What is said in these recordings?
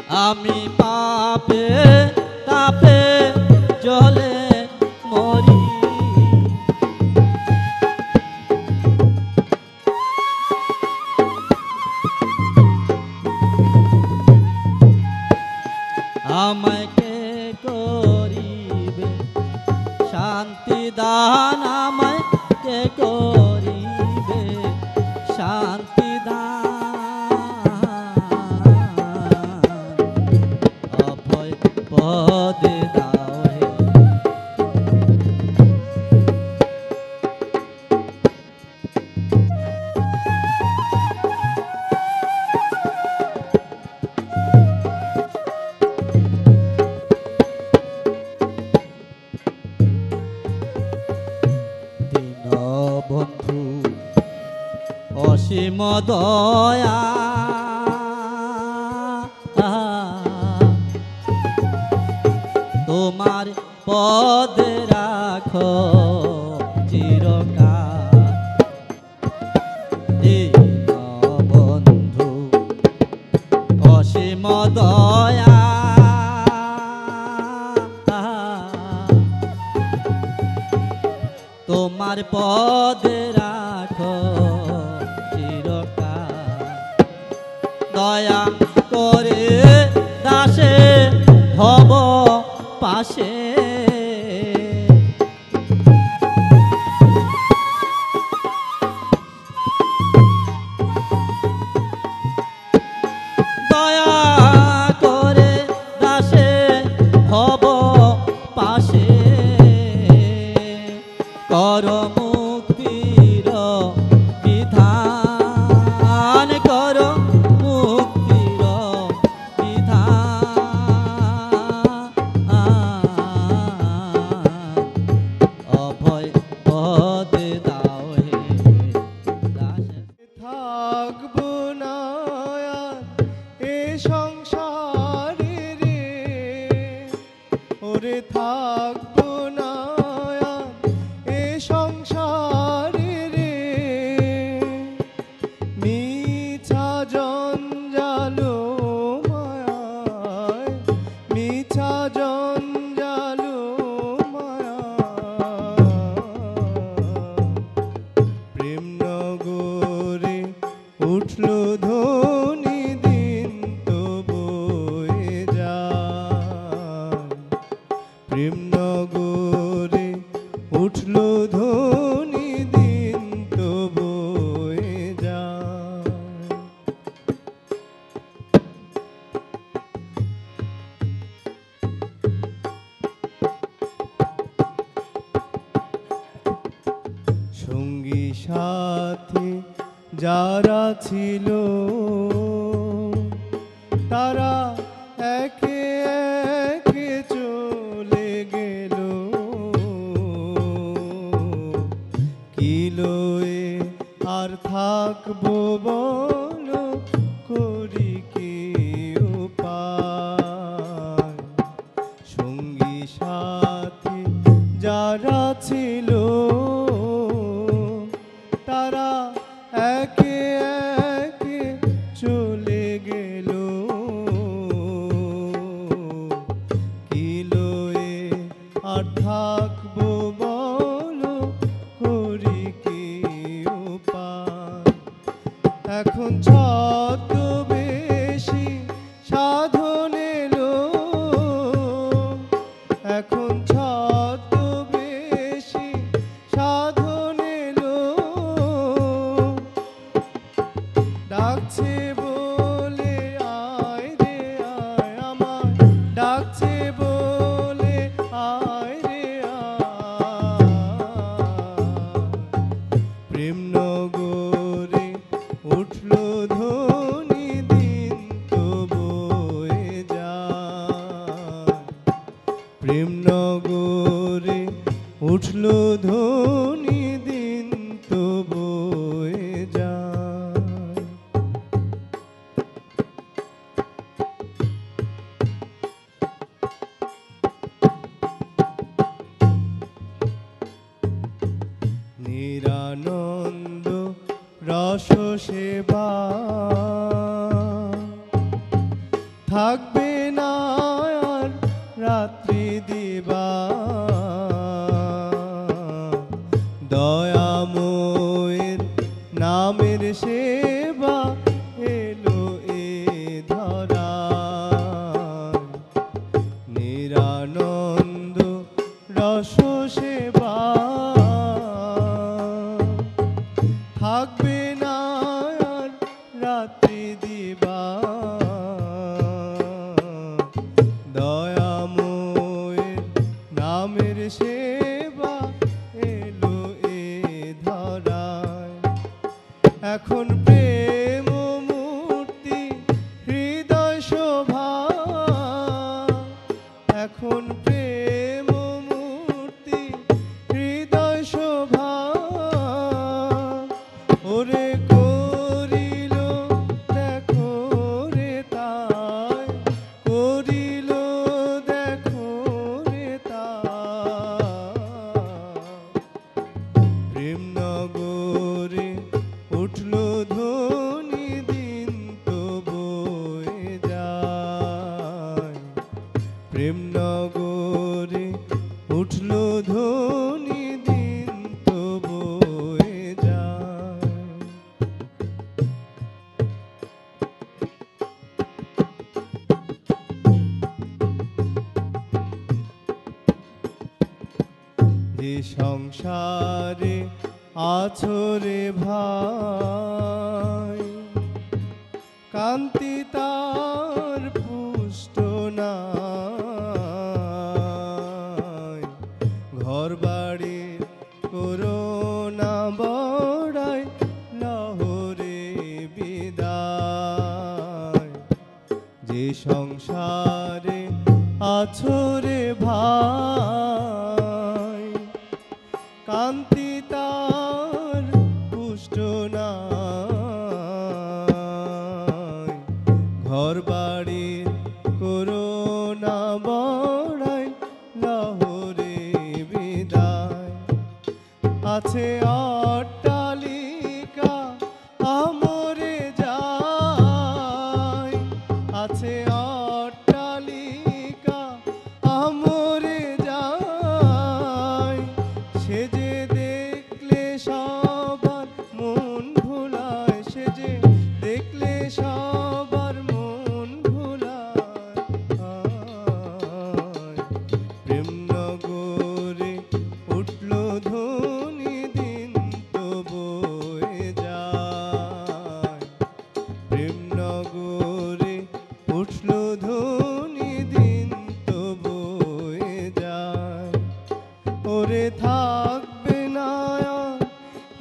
আমি পাপে তাপে জলে মরি। আমায় কে করিবে শান্তি দান, আমায় কে করিবে শান্তি দান। অভয় পদে দাও হে। বন্ধু অসীম দয়া, তোমার পদে রাখো চিরকাল। দীন বন্ধু অসীম দয়া, তোমার পদে রাখো চিরকাল। দয়া করে দাসে ভব পাশে, দয়া করে দাসে ভব পাশে, কর মুক্তির বিধান, কর মুক্তির বিধান। অভয় পদে দাও হে দাসে। থাকবো না এ সংসারে রে, ওরে থাকবো না এ সংসারে রে। মিছা জঞ্জালো মায়ায়, মিছা জঞ্জালো মায়ায়। প্রেম নগরে উঠলো ধ্বনি, দিন তো বয়ে যায়। প্রেম নগরে উঠলো ধ্বনি, দিন তো বয়ে যায়। সঙ্গী সাথী যারা ছিল তারা একে একে চলে গেল। কি লয়ে আর থাকবো বলো, করি কি উপায়। সঙ্গী সাথী যারা ছিল তারা একে একে চলে গেল। কি লয়ে আর থাকবো বলো, করি কি উপায়। থাকবে না আর রাত্রি দিবা দয়াময়ের নামের সেবা এলো এ ধরা নিরানন্দ রস সেবা থাকবে না আর রাত্রি দিবা দয়াময়ের নামের সেবা এলো এ ধরায় এখন প্রেম মূর্তি হৃদয় শোভা এখন প্রেম মূর্তি হৃদয় শোভা ওরে করিল দেখো রে তাই করিল দেখো রে তাই প্রেম নগরে উঠল ধ্বনি দিন তো বয়ে যায় প্রেম নগরে উঠল ধ্বনি দিন তো বয়ে যায় যে সংসারে আছরে ভাই কান্তি তার পুষ্ট নাই ঘর বাড়ি করোনা বড়াই লহরে বিদায় যে সংসারে আছরে ভাই কান্তি তার পুষ্ট নাই ঘর বাড়ির করোনা বড়াই লহরে বিদায় আছে অট্টালিকা আমরে যায় আছে অট্টালিকা আমরে যায় সে যে দেখলে সবার মন ভুলায় সে যে দেখলে সবার মন ভুলায় প্রেম নগরে উঠল ধ্বনি দিন তো বয়ে যায় প্রেম নগরে উঠল ধ্বনি দিন তো বয়ে যায় ওরে থাকবে না আর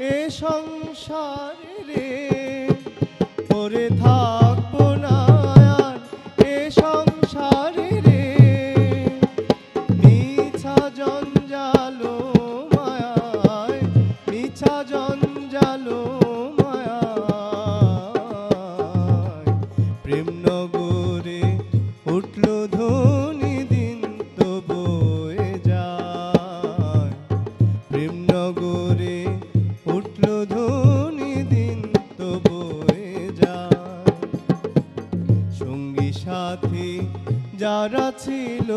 এ সংসারে রে ওরে থাকবো না আর এ সংসারে রে মিছা জঞ্জালো মায়ায় মিছা জঞ্জালো মায়ায় প্রেম নগরে উঠল ধ্বনি দিন তো বয়ে যায় প্রেম নগরে উঠল ধ্বনি দিন তো বয়ে যায় সঙ্গী সাথী যারা ছিল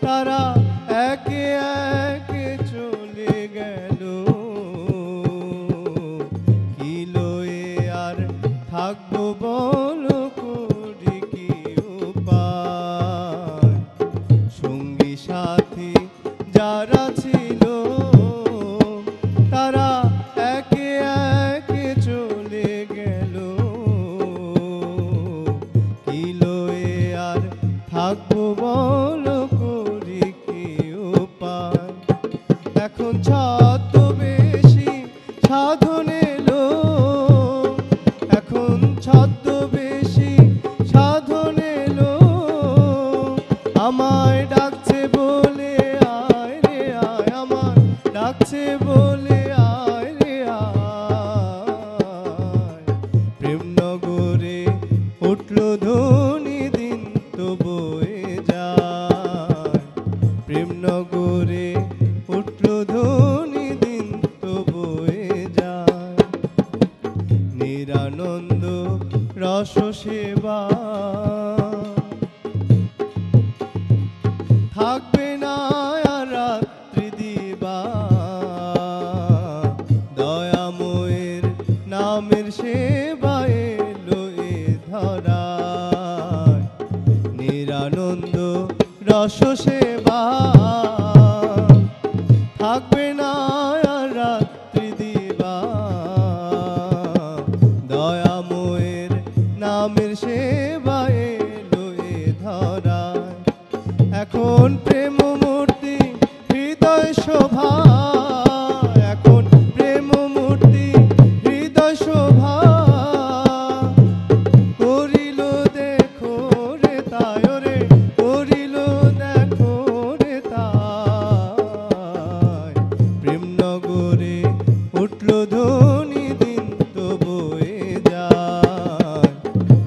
তারা একে একে চলে গেল কি লয়ে আর থাকবো বলো করি কি উপায় সঙ্গী সাথী যারা ছিল তারা একে একে চলে গেল কি লয়ে আর থাকবো বলো করি কি উপায় এখন ছদ্মবেশী সাধন এলো এখন ছদ্মবেশী সাধন এলো আমায় ডাকছে বলে আয় রে আয় আমায় ডাকছে বলে আয় রে আয় প্রেম নগরে উঠল ধ্বনি দিন তো বয়ে যায় প্রেম নগরে উঠল ধ্বনি দিন তো বয়ে যায় নিরানন্দ রস সেবা সেবা থাকবে না আর রাত্রি দিবা দয়াময়ের নামের সেবা এলো এ ধরায় নিরানন্দ রস সেবা থাকবে না আর রাত্রি দিবা দয়াময়ের নামের সেবা এলো এ ধরায় এখন প্রেম মূর্তি হৃদয় শোভা এখন প্রেম মূর্তি হৃদয় শোভা করিল দেখো রে তাই রে করিল দেখো রে তাই প্রেম নগরে উঠল ধ্বনি দিন তো বয়ে যায়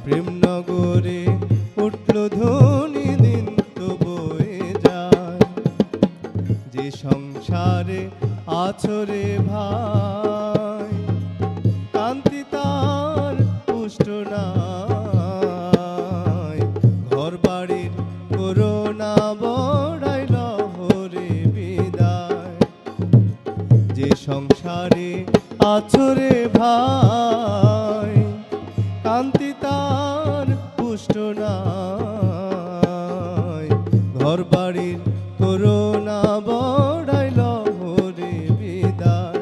প্রেম নগরে উঠল ধ্বনি দিন তো বয়ে যায় যে সংসারে আছরে ভাই কান্তি তার পুষ্ট নাই ঘর বাড়ির করোনা বড়াই লহরে বিদায় যে সংসারে আছরে ভাই কান্তি তার পুষ্ট নাই ঘর বাড়ির করোনা বড়াই লহরে বিদায়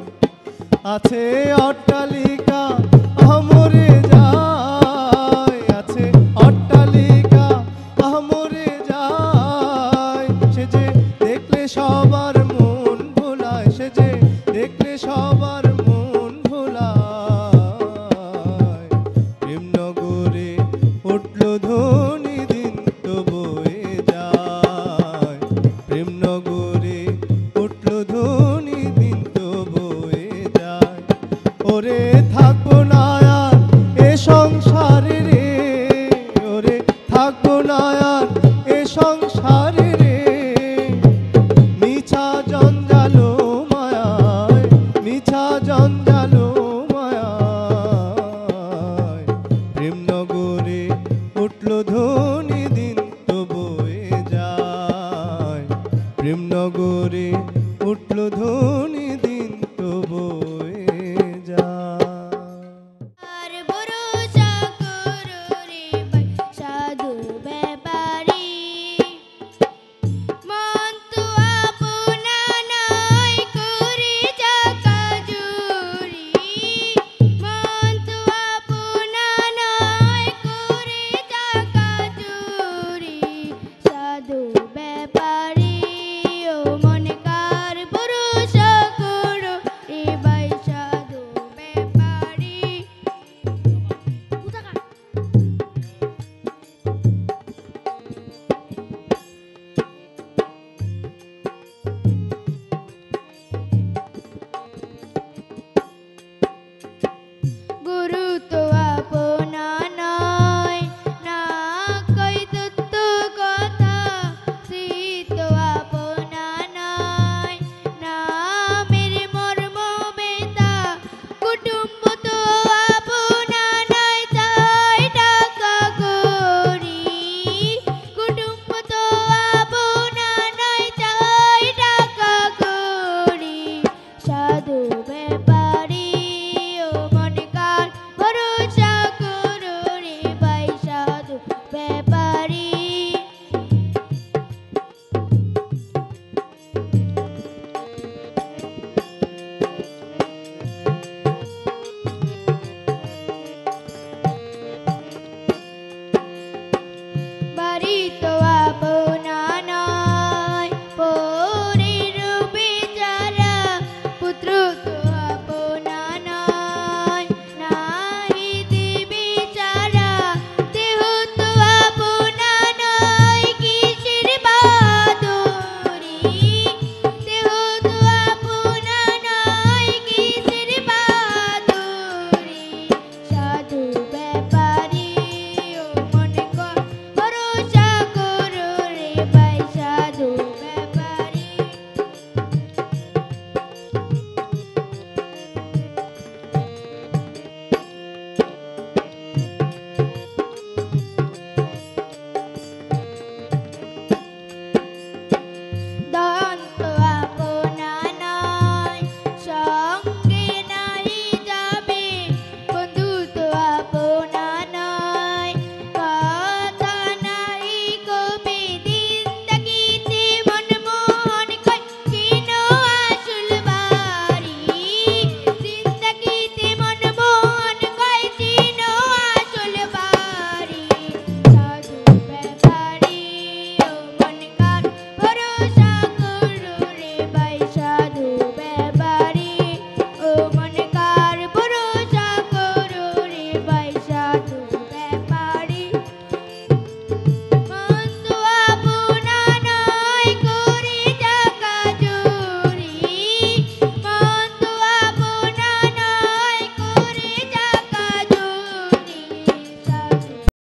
আছে অট্টালিকা আমরে যায় আছে অট্টালিকা আমরে যায় সে যে দেখলে সবার মন ভোলায় সে যে দেখলে সবার মন ভোলায় প্রেম নগরে উঠল ধ্বনি দিন তো বয়ে যায় প্রেম নগরে উঠল ধ্বনি দিন তো বয়ে যায় ওরে থাকবো না আর এ সংসারে রে ওরে থাকবো না আর এ সংসারে রে মিছা জঞ্জালো মায়ায় মিছা জঞ্জালো মায়ায় প্রেম নগরে উঠল ধ্বনি